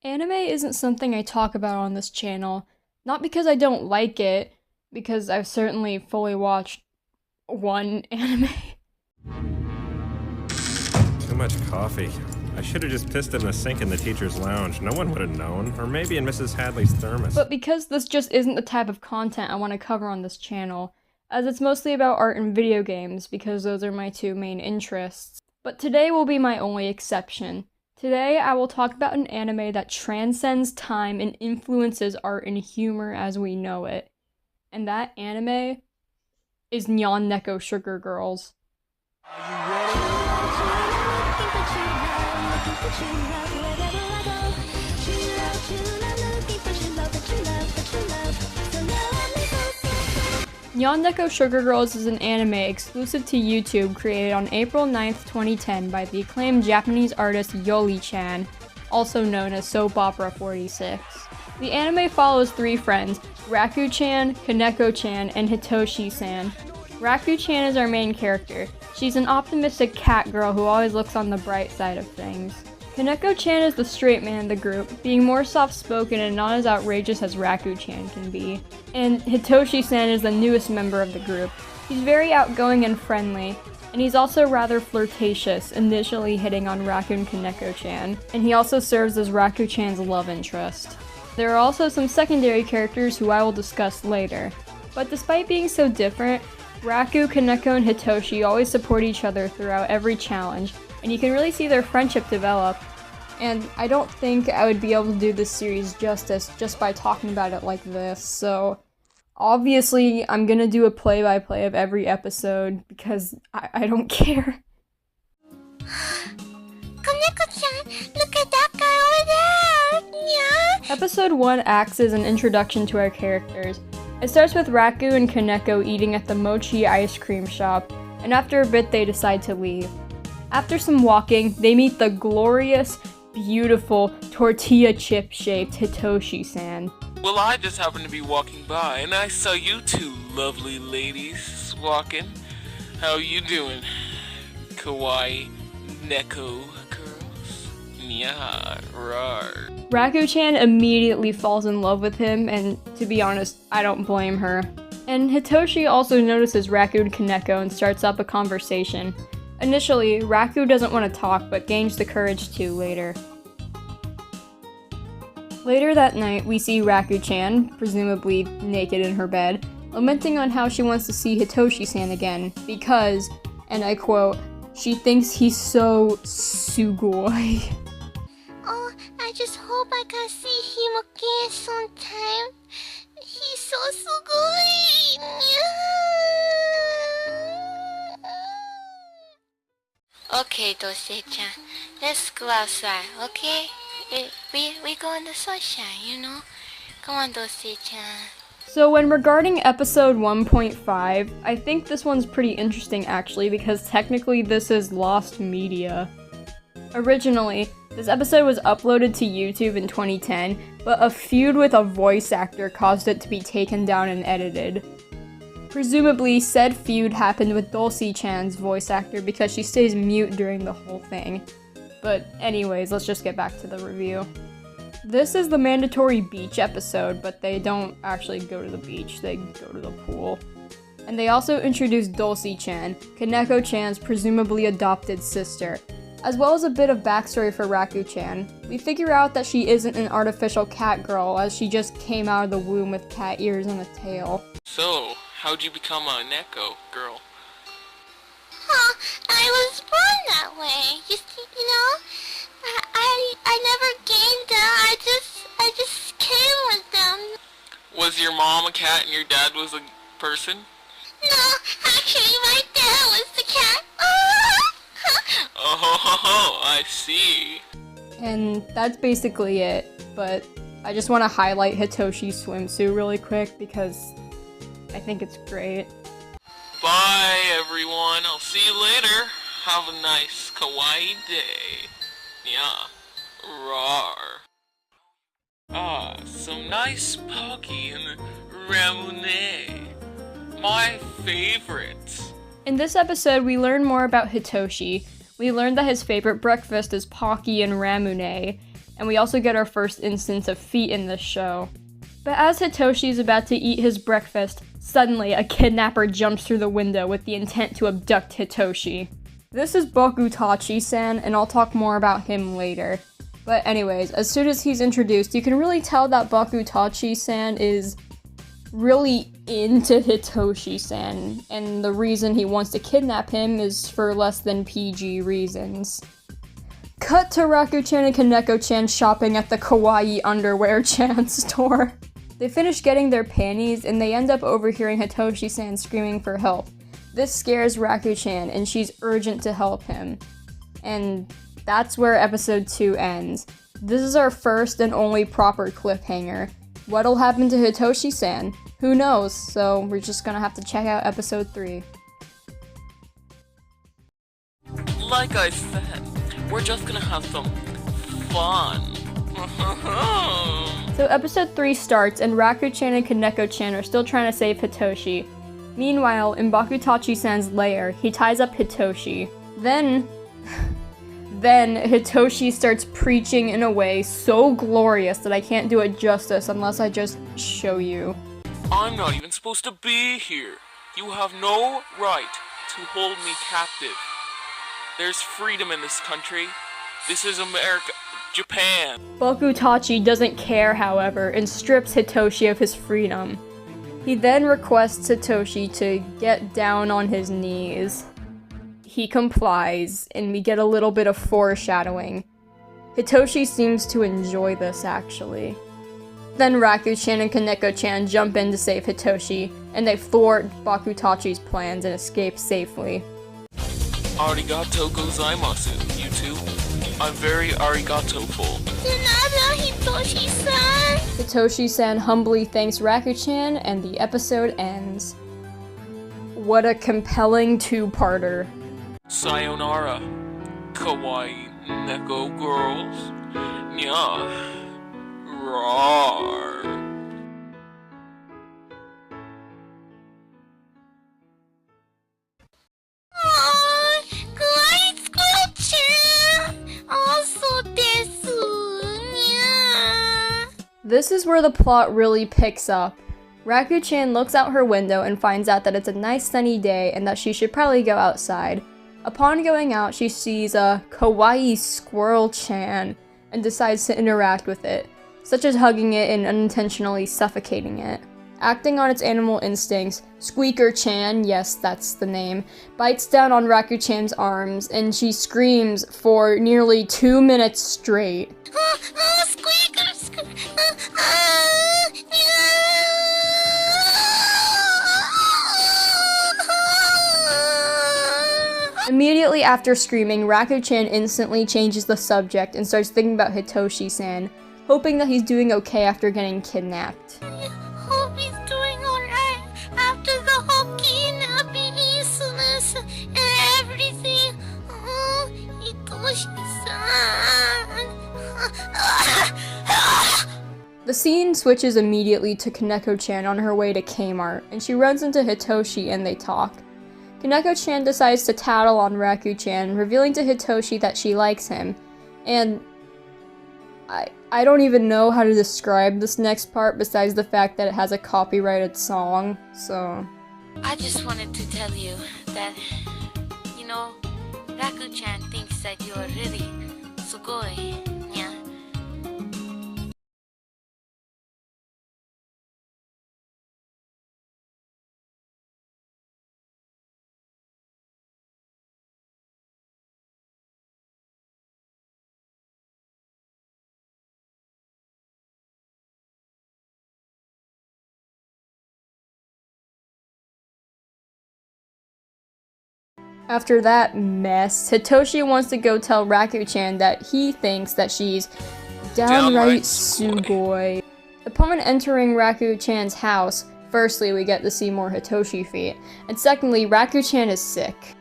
Anime isn't something I talk about on this channel, not because I don't like it, because I've certainly fully watched one anime. Too much coffee. I should have just pissed in the sink in the teacher's lounge. No one would have known. Or maybe in Mrs. Hadley's thermos. But because this just isn't the type of content I want to cover on this channel, as it's mostly about art and video games, because those are my two main interests. But today will be my only exception. Today I will talk about an anime that transcends time and influences art and humor as we know it. And that anime is Nyan Neko Sugar Girls. Nyan Neko Sugar Girls is an anime exclusive to YouTube created on April 9th, 2010 by the acclaimed Japanese artist Yoli-chan, also known as Soap Opera 46. The anime follows three friends, Raku-chan, Kaneko-chan, and Hitoshi-san. Raku-chan is our main character. She's an optimistic cat girl who always looks on the bright side of things. Kaneko-chan is the straight man in the group, being more soft-spoken and not as outrageous as Raku-chan can be. And Hitoshi-san is the newest member of the group. He's very outgoing and friendly, and he's also rather flirtatious, initially hitting on Raku and Kaneko-chan, and he also serves as Raku-chan's love interest. There are also some secondary characters who I will discuss later. But despite being so different, Raku, Kaneko, and Hitoshi always support each other throughout every challenge, and you can really see their friendship develop. And I don't think I would be able to do this series justice just by talking about it like this, so obviously I'm gonna do a play-by-play of every episode because I don't care. Kaneko-chan, look at that guy over there! Yeah. Episode 1 acts as an introduction to our characters. It starts with Raku and Kaneko eating at the Mochi ice cream shop, and after a bit they decide to leave. After some walking, they meet the glorious, beautiful, tortilla chip-shaped Hitoshi-san. Well, I just happened to be walking by, and I saw you two lovely ladies walking. How you doing, kawaii Neko girls? Yeah, rar. Raku-chan immediately falls in love with him, and to be honest, I don't blame her. And Hitoshi also notices Raku and Kaneko and starts up a conversation. Initially, Raku doesn't want to talk, but gains the courage to later. Later that night, we see Raku-chan, presumably naked in her bed, lamenting on how she wants to see Hitoshi-san again, because, and I quote, she thinks he's so sugoi. Oh, I just hope I can see him again sometime. He's so sugoi. Okay, Dosei-chan, let's go outside, okay? We go in the sunshine, you know? Come on, Dosei-chan. So when regarding episode 1.5, I think this one's pretty interesting actually because technically this is lost media. Originally, this episode was uploaded to YouTube in 2010, but a feud with a voice actor caused it to be taken down and edited. Presumably, said feud happened with Dulcie-chan's voice actor because she stays mute during the whole thing. But anyways, let's just get back to the review. This is the mandatory beach episode, but they don't actually go to the beach, they go to the pool. And they also introduce Dulcie-chan, Kaneko-chan's presumably adopted sister, as well as a bit of backstory for Raku-chan. We figure out that she isn't an artificial cat girl, as she just came out of the womb with cat ears and a tail. So, how'd you become a Neko girl? Huh, I was born that way. You know, I never gained them. I just came with them. Was your mom a cat and your dad was a person? No, actually my dad was the cat. Oh, I see. And that's basically it, but I just want to highlight Hitoshi's swimsuit really quick because I think it's great. Bye, everyone. I'll see you later. Have a nice kawaii day. Yeah. Rawr. Ah, some nice pocky and ramune. My favorite. In this episode, we learn more about Hitoshi. We learn that his favorite breakfast is Pocky and Ramune, and we also get our first instance of feet in this show. But as Hitoshi is about to eat his breakfast, suddenly a kidnapper jumps through the window with the intent to abduct Hitoshi. This is Bokutachi-san, and I'll talk more about him later. But anyways, as soon as he's introduced, you can really tell that Bokutachi-san is really into Hitoshi-san, and the reason he wants to kidnap him is for less than PG reasons. Cut to Raku-chan and Kaneko-chan shopping at the kawaii underwear-chan store. They finish getting their panties, and they end up overhearing Hitoshi-san screaming for help. This scares Raku-chan, and she's urgent to help him. And that's where episode 2 ends. This is our first and only proper cliffhanger. What'll happen to Hitoshi-san? Who knows? So we're just gonna have to check out episode 3. Like I said, we're just gonna have some fun. So episode 3 starts, and Raku-chan and Kaneko-chan are still trying to save Hitoshi. Meanwhile, in Bokutachi-san's lair, he ties up Hitoshi. Then Hitoshi starts preaching in a way so glorious that I can't do it justice unless I just show you. I'm not even supposed to be here. You have no right to hold me captive. There's freedom in this country. This is America. Japan. Bokutachi doesn't care, however, and strips Hitoshi of his freedom. He then requests Hitoshi to get down on his knees. He complies, and we get a little bit of foreshadowing. Hitoshi seems to enjoy this, actually. Then Raku-chan and Kaneko-chan jump in to save Hitoshi, and they thwart Bokutachi's plans and escape safely. Arigato gozaimasu, you two. I'm very arigato-ful. Hitoshi-san! Hitoshi-san humbly thanks Raku-chan, and the episode ends. What a compelling two-parter. Sayonara, kawaii Neko girls. Nya. Roar. Oh, kawaii squirrel-chan! Also desu, nya. This is where the plot really picks up. Raku-chan looks out her window and finds out that it's a nice sunny day and that she should probably go outside. Upon going out, she sees a kawaii squirrel-chan and decides to interact with it, such as hugging it and unintentionally suffocating it. Acting on its animal instincts, Squeaker-chan, yes, that's the name, bites down on Raku-chan's arms, and she screams for nearly 2 minutes straight. Squeaker, Immediately after screaming, Raku-chan instantly changes the subject and starts thinking about Hitoshi-san, hoping that he's doing okay after getting kidnapped. Hope he's doing alright after the whole kidnapping incidents and everything. Oh, Hitoshi-san. The scene switches immediately to Kaneko-chan on her way to Kmart, and she runs into Hitoshi and they talk. Kaneko-chan decides to tattle on Raku-chan, revealing to Hitoshi that she likes him, and I don't even know how to describe this next part besides the fact that it has a copyrighted song, so... I just wanted to tell you that, you know, Raku-chan thinks that you are really sugoi, nya. After that mess, Hitoshi wants to go tell Raku-chan that he thinks that she's downright sugoi. Upon entering Raku-chan's house, firstly we get to see more Hitoshi feet, and secondly, Raku-chan is sick.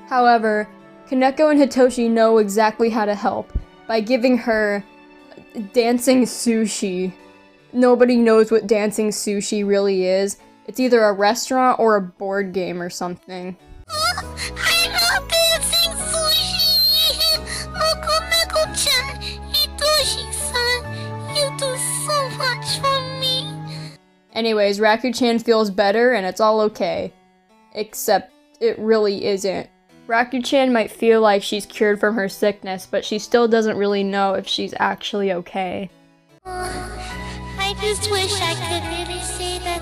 However, Kaneko and Hitoshi know exactly how to help by giving her dancing sushi. Nobody knows what dancing sushi really is. It's either a restaurant or a board game or something. I love dancing sushi! Neko-chan, Hitoshi-san. Anyways, Raku-chan feels better and it's all okay. Except it really isn't. Raku-chan might feel like she's cured from her sickness, but she still doesn't really know if she's actually okay. I just wish I could really say that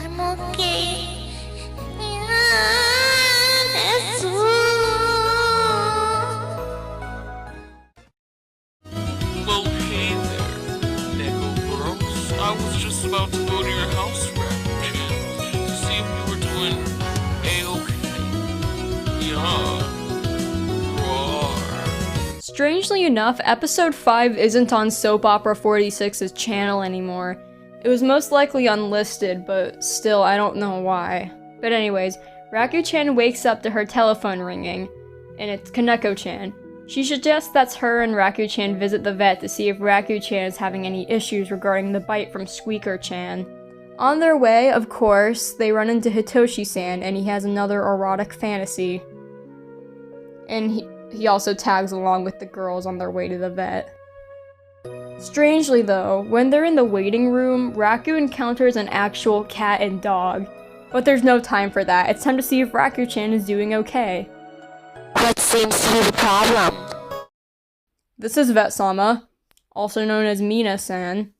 I'm okay. Yeah, that's Well, hey there, Neko girls. I was just about to go to your house, Raku-chan, to see if you were doing A-okay. Yeah. Roar. Strangely enough, episode 5 isn't on Soap Opera 46's channel anymore. It was most likely unlisted, but still, I don't know why. But anyways, Raku-chan wakes up to her telephone ringing, and it's Kaneko-chan. She suggests that's her and Raku-chan visit the vet to see if Raku-chan is having any issues regarding the bite from Squeaker-chan. On their way, of course, they run into Hitoshi-san, and he has another erotic fantasy. And he also tags along with the girls on their way to the vet. Strangely though, when they're in the waiting room, Raku encounters an actual cat and dog. But there's no time for that. It's time to see if Raku-chan is doing okay. What seems to be the problem? This is Vet-sama, also known as Mina-san.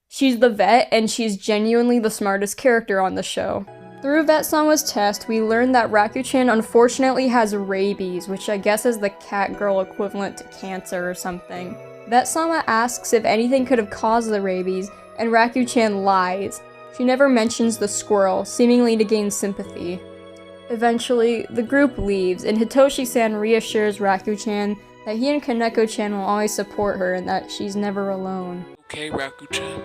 She's the vet, and she's genuinely the smartest character on the show. Through Vet-sama's test, we learned that Raku-chan unfortunately has rabies, which I guess is the cat girl equivalent to cancer or something. Vet-sama asks if anything could have caused the rabies, and Raku-chan lies. She never mentions the squirrel, seemingly to gain sympathy. Eventually, the group leaves, and Hitoshi-san reassures Raku-chan that he and Kaneko-chan will always support her and that she's never alone. Okay, Raku-chan.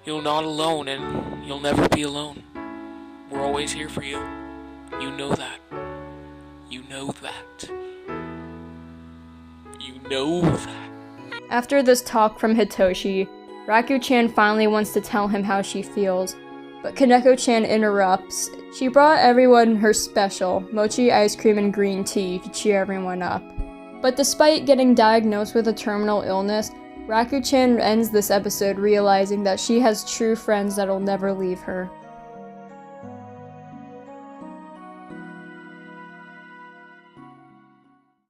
You're not alone, and you'll never be alone. We're always here for you. You know that. You know that. You know that. After this talk from Hitoshi, Raku-chan finally wants to tell him how she feels, but Kaneko-chan interrupts. She brought everyone her special, mochi ice cream and green tea, to cheer everyone up. But despite getting diagnosed with a terminal illness, Raku-chan ends this episode realizing that she has true friends that'll never leave her.